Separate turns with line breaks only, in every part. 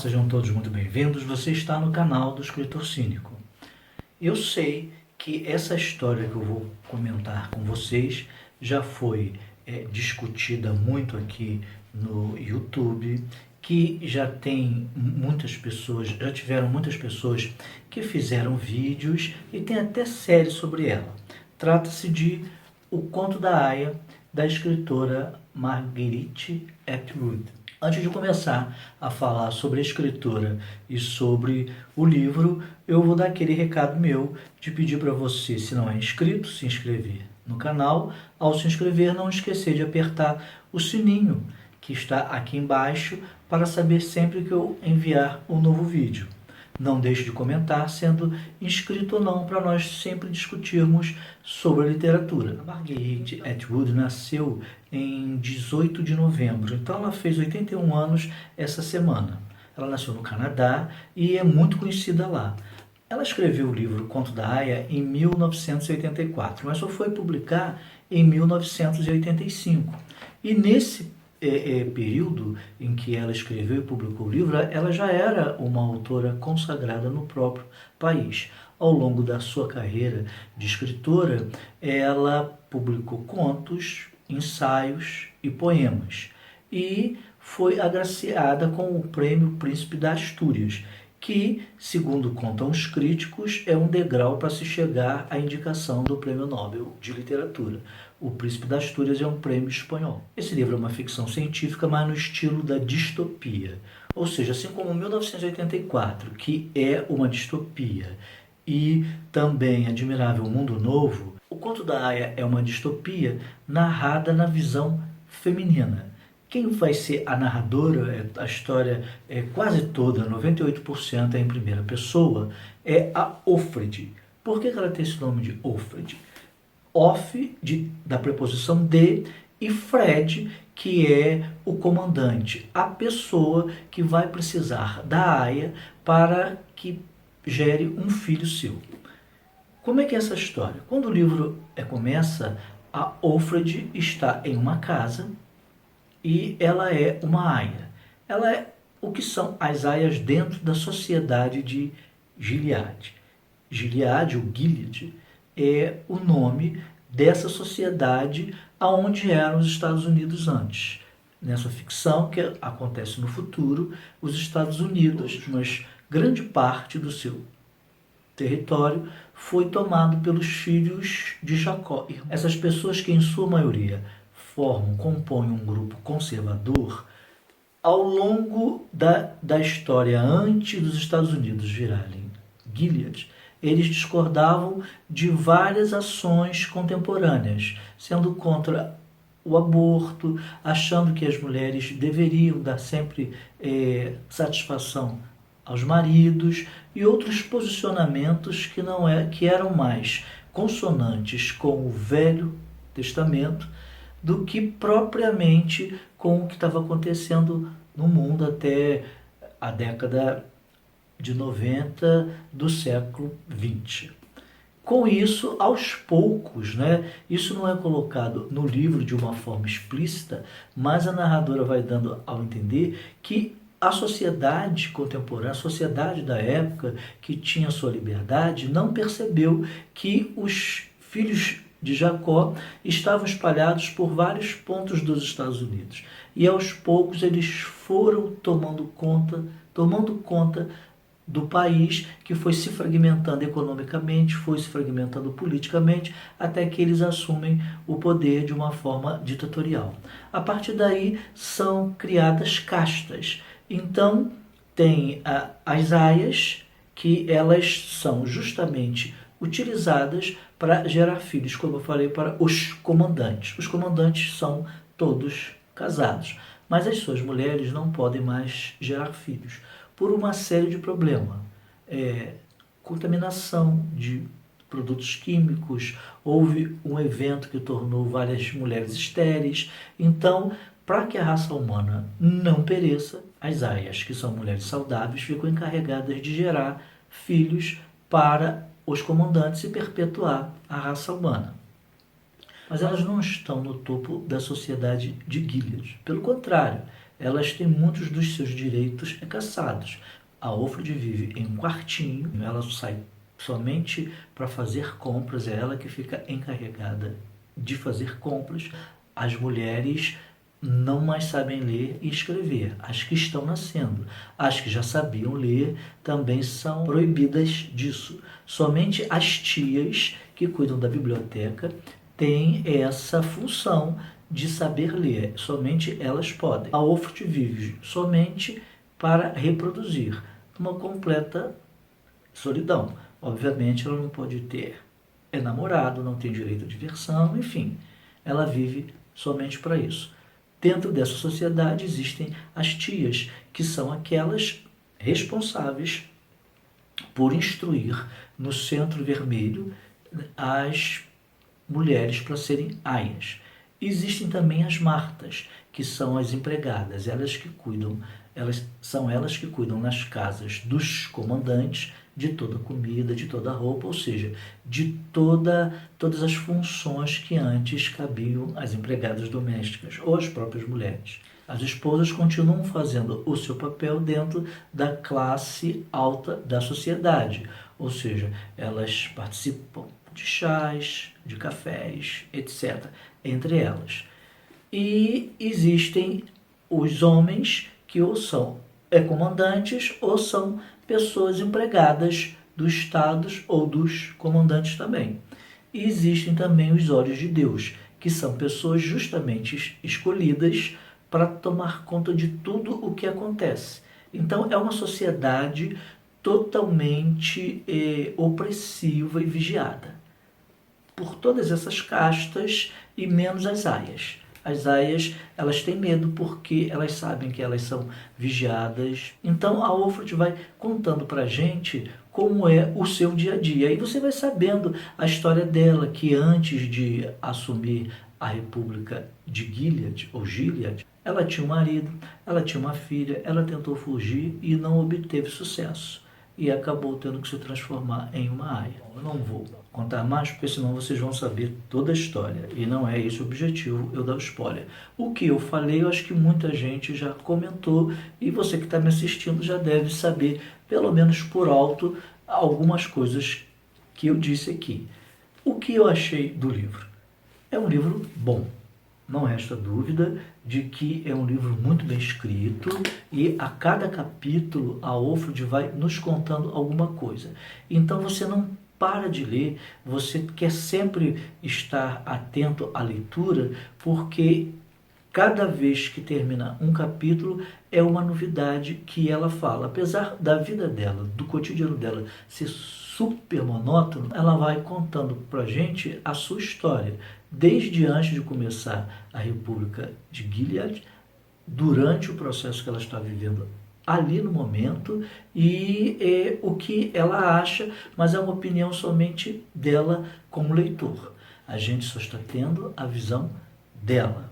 sejam todos muito bem-vindos. Você está no canal do Escritor Cínico. Eu sei que essa história que eu vou comentar com vocês já foi discutida muito aqui no YouTube, que já tem muitas pessoas, já tiveram muitas pessoas que fizeram vídeos e tem até série sobre ela. Trata-se de O Conto da Aia, da escritora Marguerite Atwood. Antes de começar a falar sobre a escritora e sobre o livro, eu vou dar aquele recado meu de pedir para você, se não é inscrito, se inscrever no canal. Ao se inscrever, não esquecer de apertar o sininho que está aqui embaixo para saber sempre que eu enviar um novo vídeo. Não deixe de comentar, sendo inscrito ou não, para nós sempre discutirmos sobre a literatura. A Marguerite Atwood nasceu em 18 de novembro, então ela fez 81 anos essa semana. Ela nasceu no Canadá e é muito conhecida lá. Ela escreveu o livro Conto da Aia em 1984, mas só foi publicar em 1985. E nesse período em que ela escreveu e publicou o livro, ela já era uma autora consagrada no próprio país. Ao longo da sua carreira de escritora, ela publicou contos, ensaios e poemas. E foi agraciada com o Prêmio Príncipe das Astúrias, que, segundo contam os críticos, é um degrau para se chegar à indicação do Prêmio Nobel de Literatura. O Príncipe das Astúrias é um prêmio espanhol. Esse livro é uma ficção científica, mas no estilo da distopia. Ou seja, assim como 1984, que é uma distopia, e também Admirável Mundo Novo, O Conto da Aia é uma distopia narrada na visão feminina. Quem vai ser a narradora, a história é quase toda, 98% é em primeira pessoa, é a Offred. Por que ela tem esse nome de Offred? Off, da preposição de, e Fred, que é o comandante, a pessoa que vai precisar da Aia para que gere um filho seu. Como é que é essa história? Quando o livro começa, a Offred está em uma casa e ela é uma aia. Ela é o que são as aias dentro da sociedade de Gilead. Gilead, ou Gilead, é o nome dessa sociedade aonde eram os Estados Unidos antes. Nessa ficção que acontece no futuro, os Estados Unidos, mas grande parte do seu território foi tomado pelos filhos de Jacó. Essas pessoas que em sua maioria compõem um grupo conservador, ao longo da história antes dos Estados Unidos virarem Gilead, eles discordavam de várias ações contemporâneas, sendo contra o aborto, achando que as mulheres deveriam dar sempre satisfação aos maridos e outros posicionamentos que eram mais consonantes com o Velho Testamento do que propriamente com o que estava acontecendo no mundo até a década de 90 do século XX. Com isso, aos poucos, isso não é colocado no livro de uma forma explícita, mas a narradora vai dando ao entender que a sociedade contemporânea, a sociedade da época que tinha sua liberdade, não percebeu que os filhos de Jacó estavam espalhados por vários pontos dos Estados Unidos. E aos poucos eles foram tomando conta do país, que foi se fragmentando economicamente, foi se fragmentando politicamente, até que eles assumem o poder de uma forma ditatorial. A partir daí são criadas castas. Então tem as aias, que elas são justamente utilizadas para gerar filhos, como eu falei, para os comandantes. Os comandantes são todos casados, mas as suas mulheres não podem mais gerar filhos, por uma série de problemas. Contaminação de produtos químicos, houve um evento que tornou várias mulheres estéreis. Então, para que a raça humana não pereça, as aias, que são mulheres saudáveis, ficam encarregadas de gerar filhos para os comandantes e perpetuar a raça humana. Mas elas não estão no topo da sociedade de Gilead. Pelo contrário, elas têm muitos dos seus direitos cassados. A Ofred vive em um quartinho, ela sai somente para fazer compras, é ela que fica encarregada de fazer compras. As mulheres não mais sabem ler e escrever, as que estão nascendo. As que já sabiam ler também são proibidas disso. Somente as tias que cuidam da biblioteca têm essa função de saber ler, somente elas podem. A Ofred vive somente para reproduzir, uma completa solidão. Obviamente ela não pode ter namorado, não tem direito à diversão, enfim, ela vive somente para isso. Dentro dessa sociedade existem as tias, que são aquelas responsáveis por instruir no centro vermelho as mulheres para serem aias. Existem também as martas, que são as empregadas, são elas que cuidam nas casas dos comandantes de toda a comida, de toda a roupa, ou seja, de todas as funções que antes cabiam às empregadas domésticas ou às próprias mulheres. As esposas continuam fazendo o seu papel dentro da classe alta da sociedade, ou seja, elas participam de chás, de cafés, etc., entre elas. E existem os homens que ou são comandantes ou são pessoas empregadas dos estados ou dos comandantes também. E existem também os olhos de Deus, que são pessoas justamente escolhidas para tomar conta de tudo o que acontece. Então é uma sociedade totalmente opressiva e vigiada por todas essas castas, e menos as aias. As aias, elas têm medo porque elas sabem que elas são vigiadas. Então a Ofred vai contando para a gente como é o seu dia a dia. E você vai sabendo a história dela, que antes de assumir a República de Gilead, ou Gilead, ela tinha um marido, ela tinha uma filha, ela tentou fugir e não obteve sucesso. E acabou tendo que se transformar em uma aia. Eu não vou contar mais, porque senão vocês vão saber toda a história. E não é esse o objetivo, eu dar spoiler. O que eu falei, eu acho que muita gente já comentou, e você que está me assistindo já deve saber, pelo menos por alto, algumas coisas que eu disse aqui. O que eu achei do livro? É um livro bom. Não resta dúvida de que é um livro muito bem escrito, e a cada capítulo a Ofred vai nos contando alguma coisa. Então você não para de ler, você quer sempre estar atento à leitura, porque cada vez que termina um capítulo é uma novidade que ela fala. Apesar da vida dela, do cotidiano dela ser super monótono, ela vai contando para a gente a sua história, desde antes de começar a República de Gilead, durante o processo que ela está vivendo ali no momento, e o que ela acha, mas é uma opinião somente dela como leitor. A gente só está tendo a visão dela.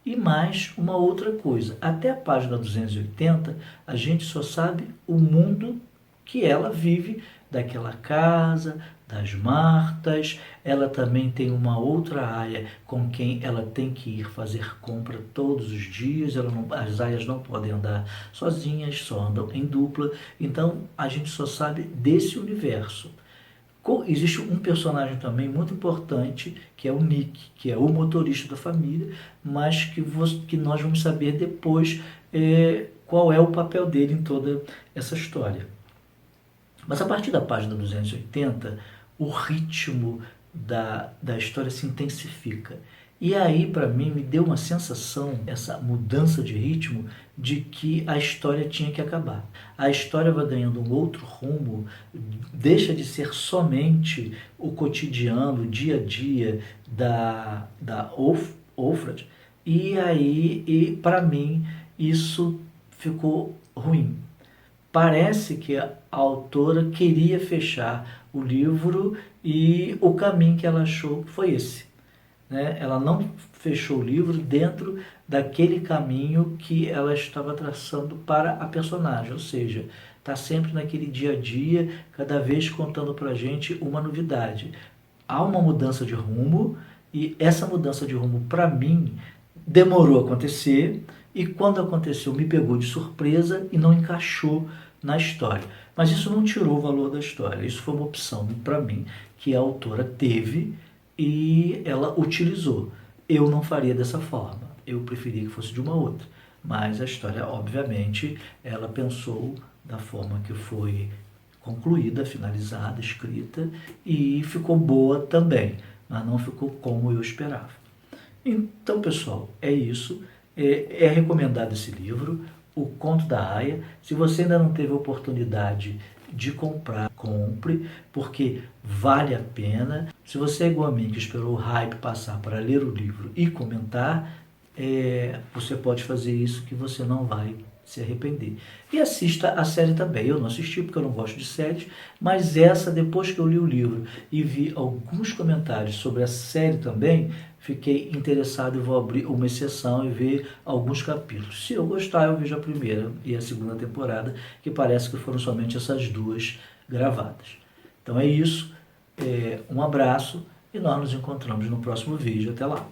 E mais uma outra coisa, até a página 280, a gente só sabe o mundo que ela vive, daquela casa, das Martas. Ela também tem uma outra aia com quem ela tem que ir fazer compra todos os dias. As aias não podem andar sozinhas, só andam em dupla. Então a gente só sabe desse universo. Existe um personagem também muito importante, que é o Nick, que é o motorista da família, mas que nós vamos saber depois qual é o papel dele em toda essa história. Mas a partir da página 280, o ritmo da história se intensifica. E aí, para mim, me deu uma sensação, essa mudança de ritmo, de que a história tinha que acabar. A história vai ganhando um outro rumo, deixa de ser somente o cotidiano, o dia a dia da Ofred, e aí, para mim, isso ficou ruim. Parece que a autora queria fechar o livro, e o caminho que ela achou foi esse. Ela não fechou o livro dentro daquele caminho que ela estava traçando para a personagem, ou seja, está sempre naquele dia a dia, cada vez contando para a gente uma novidade. Há uma mudança de rumo, e essa mudança de rumo, para mim, demorou a acontecer e quando aconteceu me pegou de surpresa e não encaixou na história. Mas isso não tirou o valor da história, isso foi uma opção para mim que a autora teve e ela utilizou. Eu não faria dessa forma, eu preferia que fosse de uma outra. Mas a história, obviamente, ela pensou da forma que foi concluída, finalizada, escrita e ficou boa também, mas não ficou como eu esperava. Então, pessoal, é isso. É recomendado esse livro, O Conto da Aia. Se você ainda não teve a oportunidade de comprar, compre, porque vale a pena. Se você é igual a mim, que esperou o hype passar para ler o livro e comentar, você pode fazer isso que você não vai se arrepender. E assista a série também. Eu não assisti porque eu não gosto de séries, mas essa, depois que eu li o livro e vi alguns comentários sobre a série também, fiquei interessado e vou abrir uma exceção e ver alguns capítulos. Se eu gostar, eu vejo a primeira e a segunda temporada, que parece que foram somente essas duas gravadas. Então é isso. Um abraço e nós nos encontramos no próximo vídeo. Até lá!